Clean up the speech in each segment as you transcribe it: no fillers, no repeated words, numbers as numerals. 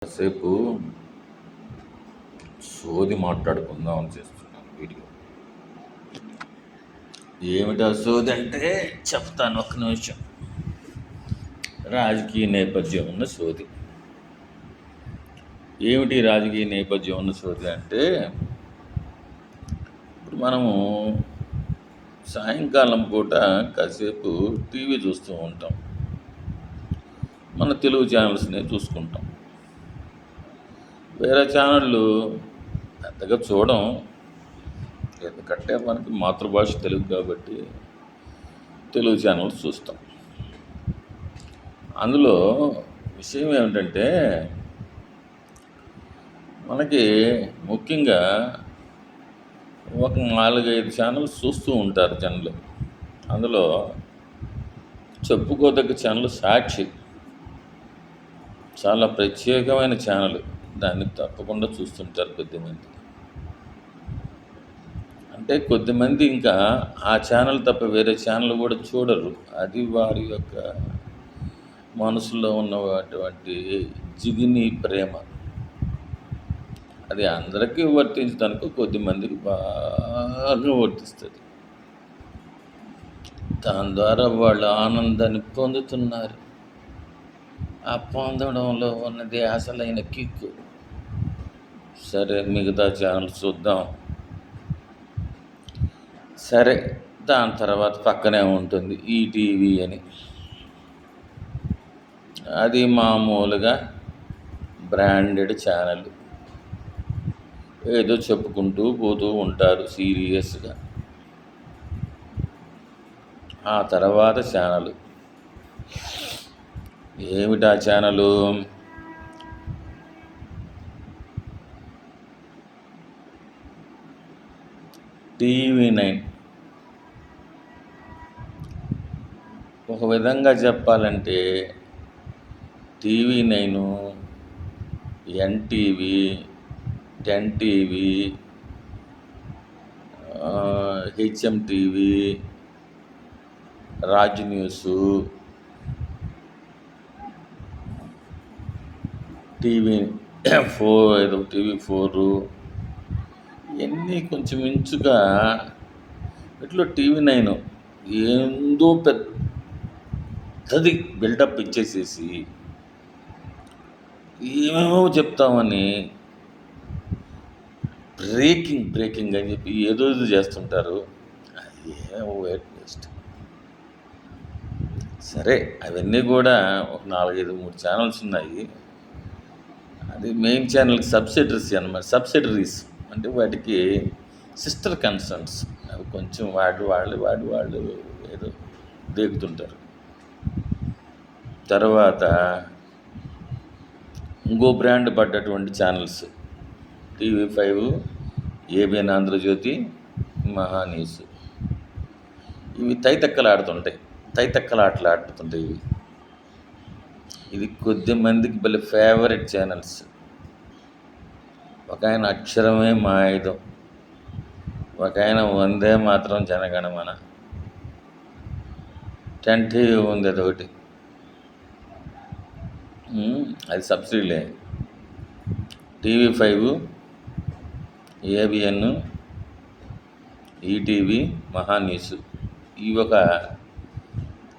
కాసేపు సోది మాట్లాడుకుందాం అని చేస్తున్నాను వీడియో. ఏమిటా సోది అంటే చెప్తాను, ఒక్క నిమిషం. రాజకీయ నేపథ్యం ఉన్న సోది. ఏమిటి రాజకీయ నేపథ్యం ఉన్న సోది అంటే, ఇప్పుడు మనము సాయంకాలం పూట కాసేపు టీవీ చూస్తూ ఉంటాం, మన తెలుగు ఛానల్స్ని చూసుకుంటాం. వేరే ఛానళ్ళు పెద్దగా చూడం, ఎందుకంటే మనకి మాతృభాష తెలుగు కాబట్టి తెలుగు ఛానల్స్ చూస్తాం. అందులో విషయం ఏమిటంటే, మనకి ముఖ్యంగా ఒక 4-5 ఛానల్స్ చూస్తూ ఉంటారు జనులు. అందులో చెప్పుకోదగ్గ ఛానల్ సాక్షి, చాలా ప్రత్యేకమైన ఛానల్. దాన్ని తప్పకుండా చూస్తుంటారు కొద్దిమంది. అంటే కొద్దిమంది ఇంకా ఆ ఛానల్ తప్ప వేరే ఛానల్ కూడా చూడరు. అది వారి యొక్క మనసులో ఉన్నటువంటి జిగిని ప్రేమ. అది అందరికీ వర్తించడానికి కొద్దిమందికి బాగా వర్తిస్తుంది. దాని ద్వారా వాళ్ళు ఆనందాన్ని పొందుతున్నారు. ఆ పొందడంలో ఉన్నది అసలైన కిక్కు. సరే, మిగతా ఛానల్స్ చూద్దాం. సరే, దాని తర్వాత పక్కనే ఉంటుంది ఈటీవీ అని. అది మామూలుగా బ్రాండెడ్ ఛానల్. ఏదో చెప్పుకుంటూ పోతూ ఉంటారు సీరియస్గా. ఆ తర్వాత ఛానల్ ఏమిటా ఛానలు? TV9. ఒక విధంగా చెప్పాలంటే TV9, NTV, 10TV, HMTV, Raj news, TV4 ఇవన్నీ కొంచెం ఇంచుగా ఇట్లా TV9 ఏందో పెద్దది బిల్డప్ ఇచ్చేసేసి ఏమేమో చెప్తామని బ్రేకింగ్ అని చెప్పి ఏదో చేస్తుంటారు. అది వేస్ట్. సరే, అవన్నీ కూడా ఒక 4-5-3 ఛానల్స్ ఉన్నాయి. అది మెయిన్ ఛానల్కి సబ్సిడరీస్ అన్నమాట. సబ్సిడరీస్ అంటే వాటికి సిస్టర్ కన్సర్న్స్. అవి కొంచెం వాళ్ళు ఏదో దేగుతుంటారు. తర్వాత ఇంకో బ్రాండ్ పడ్డటువంటి ఛానల్స్ TV5, ABN ఆంధ్రజ్యోతి, మహా న్యూస్. ఇవి తైతక్కలాడుతుంటాయి. ఇది కొద్ది మందికి భలే ఫేవరెట్ ఛానల్స్. ఒక ఆయన అక్షరమే మా ఆయుధం, ఒక ఆయన వందే మాత్రం జనగణమన, 10TV ఉంది అదొకటి. అది సబ్సిడీలే. TV5, ABN, ఈటీవీ, మహా న్యూస్. ఇవి ఒక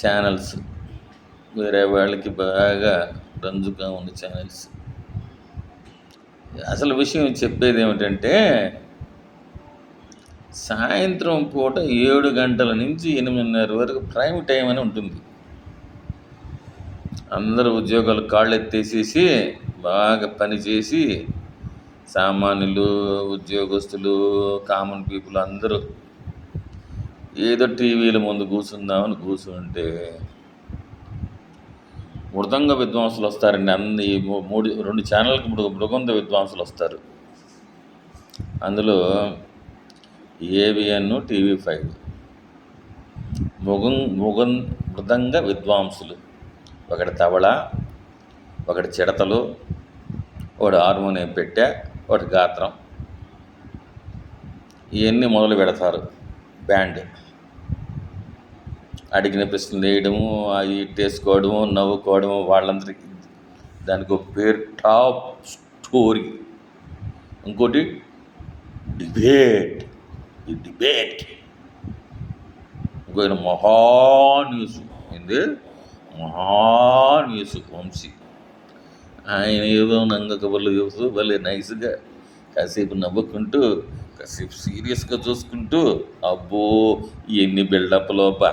ఛానల్స్. వేరే వాళ్ళకి బాగా రంజుగా ఉన్న ఛానల్స్. అసలు విషయం చెప్పేది ఏమిటంటే, సాయంత్రం పూట 7 గంటల నుంచి 8:30 వరకు ప్రైమ్ టైం అని ఉంటుంది. అందరూ ఉద్యోగాలు కాళ్ళు ఎత్తేసేసి బాగా పనిచేసి, సామాన్యులు, ఉద్యోగస్తులు, కామన్ పీపుల్ అందరూ ఏదో టీవీల ముందు కూర్చుందామని కూర్చుంటే మృదంగ విద్వాంసులు వస్తారండి. అన్ని 2 ఛానళ్ళకి మృదంగ విద్వాంసులు వస్తారు. అందులో ABN, TV5 మృదంగ విద్వాంసులు. ఒకటి తబళ, ఒకటి చిడతలు, ఒకటి హార్మోనియం పెట్టె, ఒకటి గాత్రం. ఇవన్నీ మొదలు పెడతారు. బ్యాండ్ అడిగిన ప్రశ్నలు వేయడము, అవి ఇట్టేసుకోవడము, నవ్వుకోవడము, వాళ్ళందరికీ దానికి ఒక పేరు టాప్ స్టోరీ. ఇంకోటి డిబేట్. ఈ డిబేట్ ఇంకొక మహా న్యూస్. ఏంది? మహా న్యూస్ వంశీ. ఆయన ఏదో నంగ కబుర్లు చూస్తూ భలే నైస్గా కాసేపు నవ్వుకుంటూ కాసేపు సీరియస్గా చూసుకుంటూ అబ్బో ఎన్ని బిల్డప్ లోప.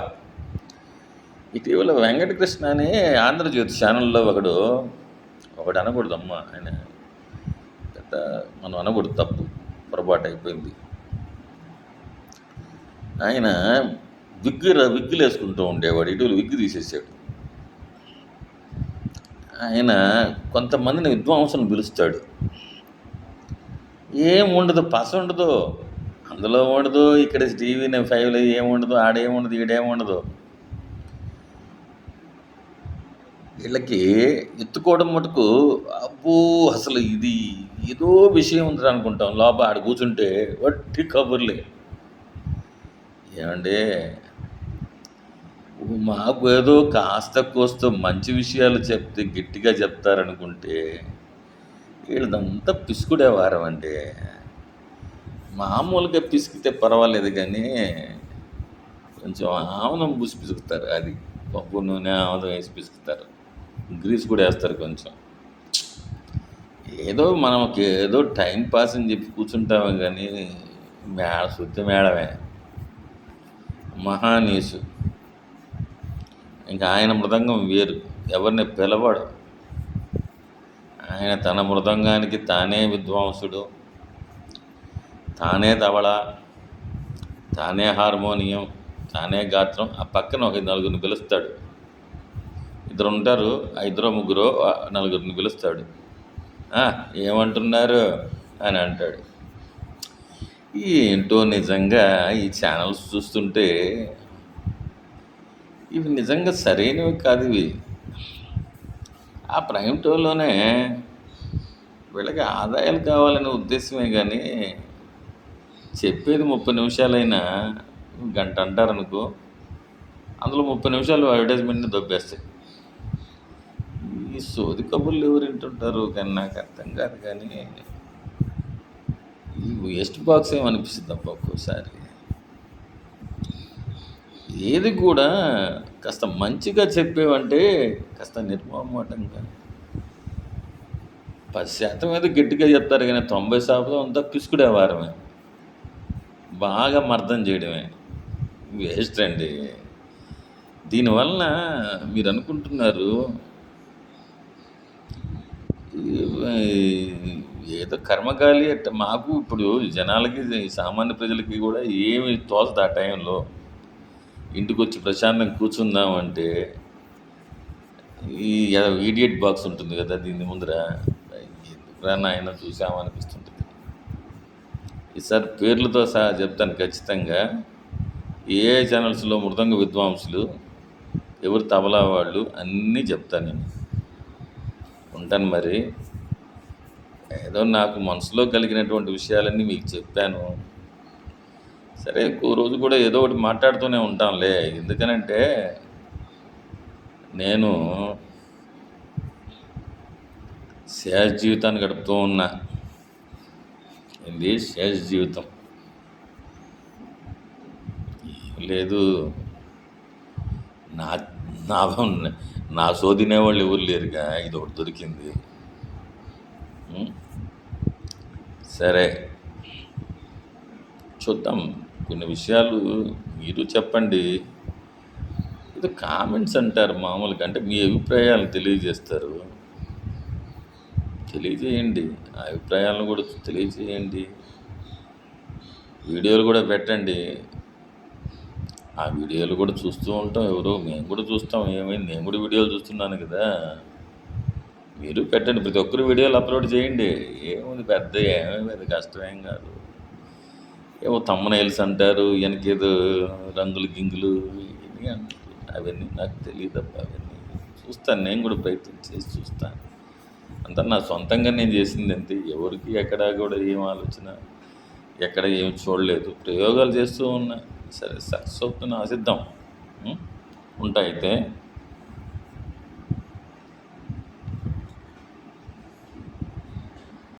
ఇటీవల వెంకటకృష్ణ అని ఆంధ్రజ్యోతి ఛానల్లో ఒకడు అనకూడదమ్మా, ఆయన పెద్ద మనం అనకూడదు, తప్పు, పొరపాటు అయిపోయింది. ఆయన విగ్గులు వేసుకుంటూ ఉండేవాడు, ఇటీవల విగ్గు తీసేసాడు. ఆయన కొంతమందిని విద్వాంసులను పిలుస్తాడు. ఏం ఉండదు, పస ఉండదు, అందులో ఉండదు, ఇక్కడ టీవీ 5లో ఏముండదు, ఆడేముండదు, ఈడేముండదు. వీళ్ళకి ఎత్తుకోవడం మటుకు అబ్బో అసలు ఇది ఏదో విషయం ఉంది అనుకుంటాం, లోపల ఆడ కూర్చుంటే వట్టి కబుర్లే. ఏమంటే మాకు ఏదో కాస్త కోస్త మంచి విషయాలు చెప్తే గట్టిగా చెప్తారనుకుంటే వీళ్ళదంతా పిసుకుడే వారం అండి. మామూలుగా పిసికితే పర్వాలేదు కానీ కొంచెం ఆముదం పూసి పిసుకుతారు, అది పప్పు నూనె ఆముదం వేసి పిసుకుతారు, గ్రీస్ కూడా వేస్తారు కొంచెం. ఏదో మనకి ఏదో టైం పాస్ అని చెప్పి కూర్చుంటామే కానీ శుద్ధి మేడమే మహానీసు. ఇంకా ఆయన మృదంగం వేరు, ఎవరిని పిలవాడు. ఆయన తన మృదంగానికి తానే విద్వాంసుడు, తానే తబళ, తానే హార్మోనియం, తానే గాత్రం. ఆ పక్కన ఒక నలుగురిని పిలుస్తాడు, ఇద్దరు ఉంటారు, ఇద్దరు ముగ్గురు నలుగురిని పిలుస్తాడు. ఏమంటున్నారు అని అంటాడు. ఏంటో నిజంగా ఈ ఛానల్స్ చూస్తుంటే ఇవి నిజంగా సరైనవి కాదు. ఇవి ఆ ప్రైమ్ టైంలోనే వీళ్ళకి ఆదాయాలు కావాలనే ఉద్దేశమే కానీ చెప్పేది 30 నిమిషాలైనా గంట అంటారనుకో, అందులో 30 నిమిషాలు అడ్వర్టైజ్మెంట్ని దొబ్బేస్తాయి. ఈ సోది కబుర్లు ఎవరు వింటుంటారు కానీ నాకు అర్థం కాదు. కానీ ఈ వేస్ట్ బాక్స్ ఏమనిపిస్తుంది తప్ప ఒక్కోసారి. ఏది కూడా కాస్త మంచిగా చెప్పేవంటే కాస్త నిర్మమాటంగా 10% ఏదో గట్టిగా చెప్తారు కానీ 90% అంతా పిసుకుడే వారమే, బాగా మర్దం చేయడమే. వేస్ట్ అండి. దీనివలన మీరు అనుకుంటున్నారు ఏదో కర్మకాలి అంటే మాకు ఇప్పుడు జనాలకి సామాన్య ప్రజలకి కూడా ఏమి తోచదు. ఆ టైంలో ఇంటికి వచ్చి ప్రశాంతంగా కూర్చుందామంటే ఈ ఈడియట్ బాక్స్ ఉంటుంది కదా, దీని ముందర ఎప్పుడైనా ఆయన చూసామనిపిస్తుంటుంది. ఈసారి పేర్లతో సహా చెప్తాను ఖచ్చితంగా. ఏ ఛానల్స్లో మృదంగ విద్వాంసులు, ఎవరు తబలా వాళ్ళు, అన్నీ చెప్తాను నేను. ఉంటాను మరి. ఏదో నాకు మనసులో కలిగినటువంటి విషయాలన్నీ మీకు చెప్పాను. సరే, రోజు కూడా ఏదో ఒకటి మాట్లాడుతూనే ఉంటాంలే. ఎందుకనంటే నేను శేష జీవితాన్ని గడుపుతూ ఉన్నా. ఏంది శేష జీవితం లేదు. నా నా సోదినేవాళ్ళు ఎవరు లేరుగా, ఇది ఒకటి దొరికింది. సరే చూద్దాం. కొన్ని విషయాలు మీరు చెప్పండి. ఇది కామెంట్స్ అంటారు మామూలుగా, అంటే మీ అభిప్రాయాలను తెలియజేస్తారు. తెలియజేయండి, ఆ అభిప్రాయాలను కూడా తెలియజేయండి. వీడియోలు కూడా పెట్టండి, ఆ వీడియోలు కూడా చూస్తూ ఉంటాం. మేము కూడా చూస్తాం. ఏమైంది, నేను కూడా వీడియోలు చూస్తున్నాను కదా. మీరు పెట్టండి, ప్రతి ఒక్కరు వీడియోలు అప్లోడ్ చేయండి. ఏముంది పెద్ద కష్టమేం కాదు. ఏమో తమ్మనైల్స్ అంటారు, వెనకేదో రంగులు గింగులు ఇవన్నీ అంటారు. అవన్నీ నాకు తెలియదు తప్ప. అవన్నీ చూస్తాను, నేను కూడా ప్రయత్నం చేసి చూస్తాను. అంతా నా సొంతంగా నేను చేసింది అంతే. ఎవరికి ఎక్కడా కూడా ఏం ఆలోచన, ఎక్కడ ఏం చూడలేదు, ప్రయోగాలు చేస్తూ ఉన్నా. సరే, సక్సెస్ అవుతున్నా ఆశిద్దాం. ఉంటాయితే.